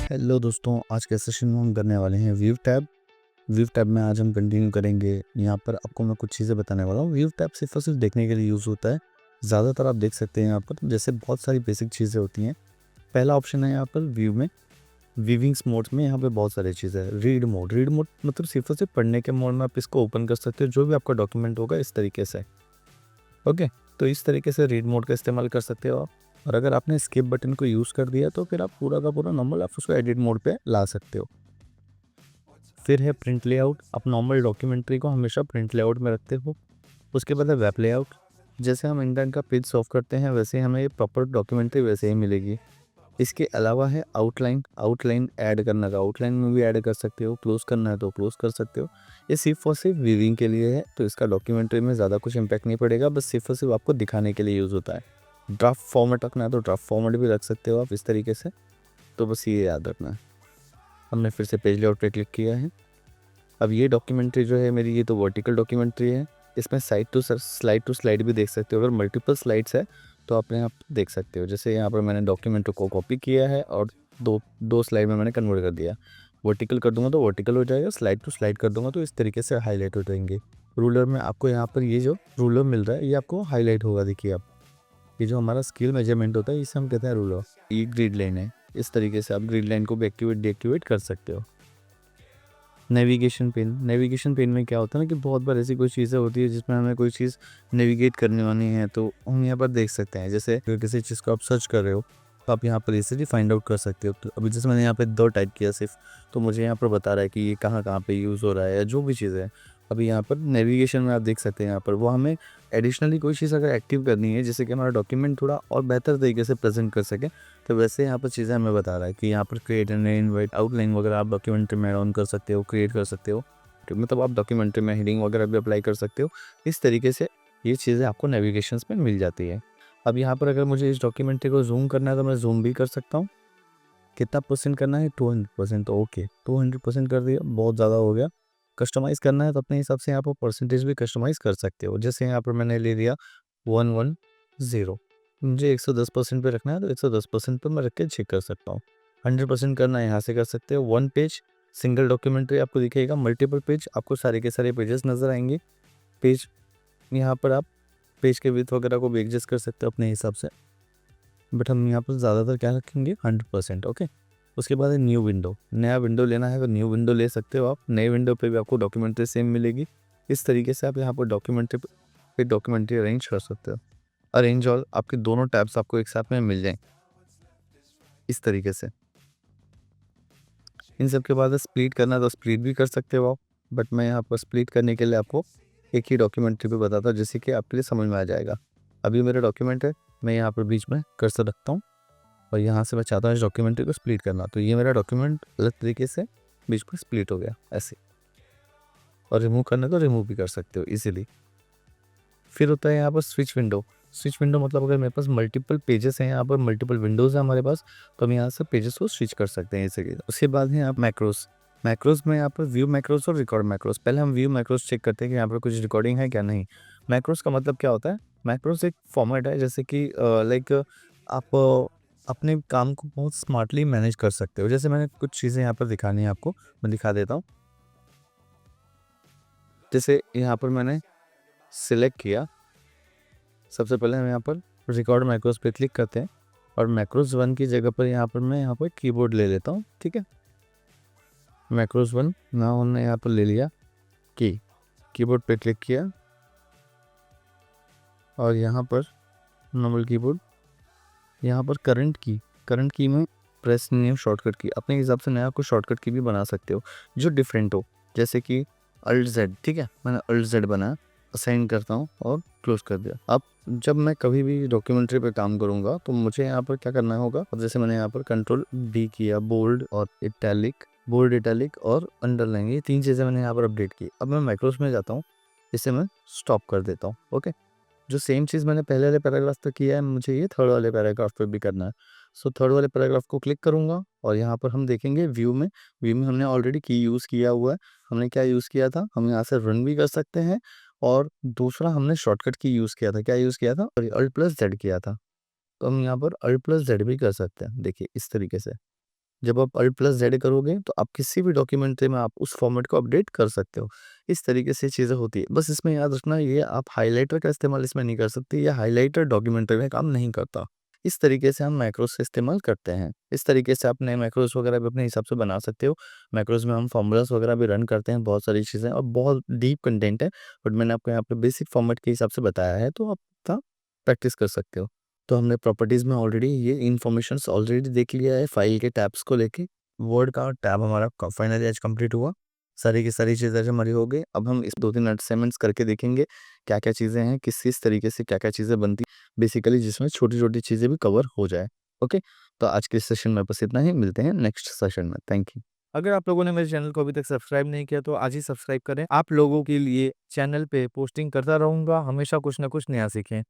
Hello दोस्तों, आज के सेशन में हम करने वाले हैं व्यू टैब। व्यू टैब में आज हम कंटिन्यू करेंगे। यहाँ पर आपको मैं कुछ चीज़ें बताने वाला हूँ। व्यू टैब सिर्फ और सिर्फ देखने के लिए यूज़ होता है। ज़्यादातर आप देख सकते हैं यहाँ पर जैसे बहुत सारी बेसिक चीज़ें होती हैं। पहला ऑप्शन है यहाँ पर व्यू में, वीविंग्स मोड में यहाँ पे बहुत सारी चीज़ें हैं। रीड मोड मतलब सिर्फ और सिर्फ पढ़ने के मोड में आप इसको ओपन कर सकते हो, जो भी आपका डॉक्यूमेंट होगा इस तरीके से। ओके, तो इस तरीके से रीड मोड का इस्तेमाल कर सकते हो आप। और अगर आपने स्किप बटन को यूज़ कर दिया तो फिर आप पूरा का पूरा नॉर्मल आप उसको एडिट मोड पे ला सकते हो। फिर है प्रिंट लेआउट। आप नॉर्मल डॉक्यूमेंट्री को हमेशा प्रिंट लेआउट में रखते हो। उसके बाद है वेब लेआउट। जैसे हम इंडेंट का पेज सॉल्व करते हैं वैसे ही हमें ये प्रॉपर डॉक्यूमेंट्री वैसे ही मिलेगी। इसके अलावा है आउटलाइन। आउटलाइन ऐड करना का आउटलाइन में भी ऐड कर सकते हो, क्लोज करना है तो क्लोज कर सकते हो। ये सिर्फ और सिर्फ वीविंग के लिए है, तो इसका डॉक्यूमेंट्री में ज़्यादा कुछ इम्पैक्ट नहीं पड़ेगा, बस सिर्फ और सिर्फ आपको दिखाने के लिए यूज़ होता है। ड्राफ्ट फॉर्मेट रखना है तो ड्राफ्ट फॉर्मेट भी रख सकते हो आप इस तरीके से। तो बस ये याद रखना है। हमने फिर से पेज लेआउट पे क्लिक किया है। अब ये डॉक्यूमेंट्री जो है मेरी, ये तो वर्टिकल डॉक्यूमेंट्री है। इसमें स्लाइड टू स्लाइड भी देख सकते हो। अगर मल्टीपल स्लाइड्स है तो आप यहाँ पे देख सकते हो। जैसे यहाँ पर मैंने डॉक्यूमेंट को कॉपी किया है और दो दो स्लाइड में मैंने कन्वर्ट कर दिया। वर्टिकल कर दूंगा तो वर्टिकल हो जाएगा, स्लाइड टू स्लाइड कर दूंगा तो इस तरीके से हाईलाइट हो जाएंगे। रूलर में आपको यहाँ पर ये जो रूलर मिल रहा है ये आपको हाईलाइट होगा। देखिए आप, ये जो हमारा स्केल मेजरमेंट होता है इसे हम कहते हैं रूलर। ये ग्रिड लाइन है। इस तरीके से आप ग्रिड लाइन को भी एक्टिवेट डीएक्टिवेट कर सकते हो। नेविगेशन पेन में क्या होता है ना कि बहुत बार ऐसी कोई चीज़ें होती है जिसमें हमें कोई चीज़ नेविगेट करने वाली है तो हम यहाँ पर देख सकते हैं। जैसे अगर किसी चीज़ को आप सर्च कर रहे हो तो आप यहाँ पर इजीली फाइंड आउट कर सकते हो। तो अभी जैसे मैंने यहाँ पे 2 टाइप किया सिर्फ, तो मुझे यहाँ पर बता रहा है कि ये कहाँ कहाँ पे यूज़ हो रहा है या जो भी चीज़ें हैं। अभी यहाँ पर नेविगेशन में आप देख सकते हैं, यहाँ पर वो हमें एडिशनली कोई चीज़ अगर एक्टिव करनी है जिससे कि हमारा डॉक्यूमेंट थोड़ा और बेहतर तरीके से प्रेजेंट कर सके, तो वैसे यहाँ पर चीज़ें हमें बता रहा है कि यहाँ पर क्रिएट एंड इनवाइट आउटलाइन वगैरह आप डॉक्यूमेंट्री में ऑन कर सकते हो, क्रिएट कर सकते हो। तो मतलब आप डॉक्यूमेंट्री में हेडिंग वगैरह भी अप्लाई कर सकते हो। इस तरीके से ये चीज़ें आपको नेविगेशंस में मिल जाती है। अब यहाँ पर अगर मुझे इस डॉक्यूमेंट्री को जूम करना है तो मैं जूम भी कर सकता हूँ। कितना परसेंट करना है? 200%। तो ओके, 200% कर दिया, बहुत ज़्यादा हो गया। कस्टमाइज़ करना है तो अपने हिसाब से यहाँ पर परसेंटेज भी कस्टमाइज़ कर सकते हो। जैसे यहाँ पर मैंने ले लिया 110। मुझे 110% पे रखना है तो 110% पे मैं रख के चेक कर सकता हूँ। 100% करना है यहाँ से कर सकते हो। 1 पेज सिंगल डॉक्यूमेंट्री आपको दिखेगा, मल्टीपल पेज आपको सारे के सारे पेजेस नज़र आएंगे। पेज यहाँ पर आप पेज के विड्थ वगैरह को भी एडजस्ट कर सकते हो अपने हिसाब से, बट हम यहाँ पर ज़्यादातर क्या रखेंगे? 100%। ओके। उसके बाद है न्यू विंडो। नया विंडो लेना है तो न्यू विंडो ले सकते हो आप। नए विंडो पे भी आपको डॉक्यूमेंट्री सेम मिलेगी। इस तरीके से आप यहाँ पर डॉक्यूमेंट्री अरेंज कर सकते हो। अरेंज ऑल, आपके दोनों टैब्स आपको एक साथ में मिल जाएं इस तरीके से। इन सब के बाद स्प्लिट करना है तो स्प्लिट भी कर सकते हो आप, बट मैं यहाँ पर स्प्लिट करने के लिए आपको एक ही डॉक्यूमेंट्री पे बताता हूँ जिससे कि आपके लिए समझ में आ जाएगा। अभी मेरा डॉक्यूमेंट है, मैं यहाँ पर बीच में कर्सर रखता हूँ और यहाँ से मैं चाहता हूँ इस डॉक्यूमेंट्री को स्प्लिट करना, तो ये मेरा डॉक्यूमेंट अलग तरीके से बीच में स्प्लिट हो गया ऐसे। और रिमूव करना है तो रिमूव भी कर सकते हो इजीली। फिर होता है यहाँ पर स्विच विंडो। स्विच विंडो मतलब अगर मेरे पास मल्टीपल पेजेस हैं, यहाँ पर मल्टीपल विंडोज़ हैं हमारे पास, तो हम यहाँ से पेजेस को स्विच कर सकते हैं इजीली। उसके बाद है आप मैक्रोस। मैक्रोस में यहाँ पर व्यू मैक्रोस और रिकॉर्ड मैक्रोस। पहले हम व्यू मैक्रोस चेक करते हैं कि यहाँ पर कुछ रिकॉर्डिंग है क्या नहीं। मैक्रोस का मतलब क्या होता है? मैक्रोस एक फॉर्मेट है जैसे कि लाइक आप अपने काम को बहुत स्मार्टली मैनेज कर सकते हो। जैसे मैंने कुछ चीज़ें यहाँ पर दिखानी है आपको, मैं दिखा देता हूँ। जैसे यहाँ पर मैंने सिलेक्ट किया, सबसे पहले हम यहाँ पर रिकॉर्ड मैक्रोस पे क्लिक करते हैं और मैक्रोस 1 की जगह पर मैं यहाँ पर कीबोर्ड ले लेता हूँ। ठीक है, मैक्रोस 1 ना हमने यहाँ पर ले लिया कीबोर्ड पे क्लिक किया और यहाँ पर नॉर्मल कीबोर्ड, यहाँ पर करंट की में प्रेस न्यू शॉर्टकट की, अपने हिसाब से नया कुछ शॉर्टकट की भी बना सकते हो जो डिफरेंट हो, जैसे कि अल्ट जेड। ठीक है, मैंने अल्ट जेड बनाया, असाइन करता हूँ और क्लोज कर दिया। अब जब मैं कभी भी डॉक्यूमेंट्री पे काम करूँगा तो मुझे यहाँ पर क्या करना होगा? अब जैसे मैंने यहाँ पर कंट्रोल डी किया, बोल्ड इटैलिक और अंडरलाइन, ये 3 चीज़ें मैंने यहाँ पर अपडेट की। अब मैं मैक्रोस में जाता हूँ, इसे मैं स्टॉप कर देता हूँ। ओके, जो सेम चीज़ मैंने पहले वाले पैराग्राफ पे किया है, मुझे ये थर्ड वाले पैराग्राफ पे भी करना है। सो थर्ड वाले पैराग्राफ को क्लिक करूँगा और यहाँ पर हम देखेंगे व्यू में हमने ऑलरेडी की यूज़ किया हुआ है। हमने क्या यूज़ किया था? हम यहाँ से रन भी कर सकते हैं और दूसरा हमने शॉर्टकट की यूज़ किया था। क्या यूज़ किया था? अल्ट प्लस जेड किया था। तो हम यहाँ पर अल्ट प्लस जेड भी कर सकते हैं, देखिए इस तरीके से। जब आप Alt+Z करोगे तो आप किसी भी डॉक्यूमेंट में आप उस फॉर्मेट को अपडेट कर सकते हो। इस तरीके से चीज़ें होती है। बस इसमें याद रखना, ये आप हाइलाइटर का इस्तेमाल इसमें नहीं कर सकते, ये हाइलाइटर डॉक्यूमेंट्री में काम नहीं करता। इस तरीके से हम मैक्रोज़ का इस्तेमाल करते हैं। इस तरीके से आप नए मैक्रोज़ वगैरह भी अपने हिसाब से बना सकते हो। मैक्रोज़ में हम फ़ॉर्मूलाज़ वगैरह भी रन करते हैं, बहुत सारी चीज़ें और बहुत डीप कंटेंट है, बट मैंने आपको यहाँ पे बेसिक फॉर्मेट के हिसाब से बताया है, तो आप अपना प्रैक्टिस कर सकते हो। तो हमने प्रॉपर्टीज़ में ऑलरेडी ये इन्फॉर्मेशंस ऑलरेडी देख लिया है फाइल के टैब्स को लेके। वर्ड का टैब हमारा फाइनली आज कंप्लीट हुआ। सारी की सारी चीज़ें आज हमारी हो गई। अब हम इस 2-3 असाइनमेंट्स करके देखेंगे, क्या-क्या चीज़ें हैं, किस तरीके से क्या-क्या चीज़ें बनती बेसिकली, जिसमें छोटी-छोटी चीज़ें भी कवर हो जाए। ओके? तो आज के सेशन में बस इतना ही, मिलते हैं नेक्स्ट सेशन में। Thank you. अगर आप लोगों ने मेरे चैनल को अभी तक सब्सक्राइब नहीं किया तो आज ही सब्सक्राइब करें। आप लोगों के लिए चैनल पे पोस्टिंग करता रहूँगा, हमेशा कुछ ना कुछ नया सीखें।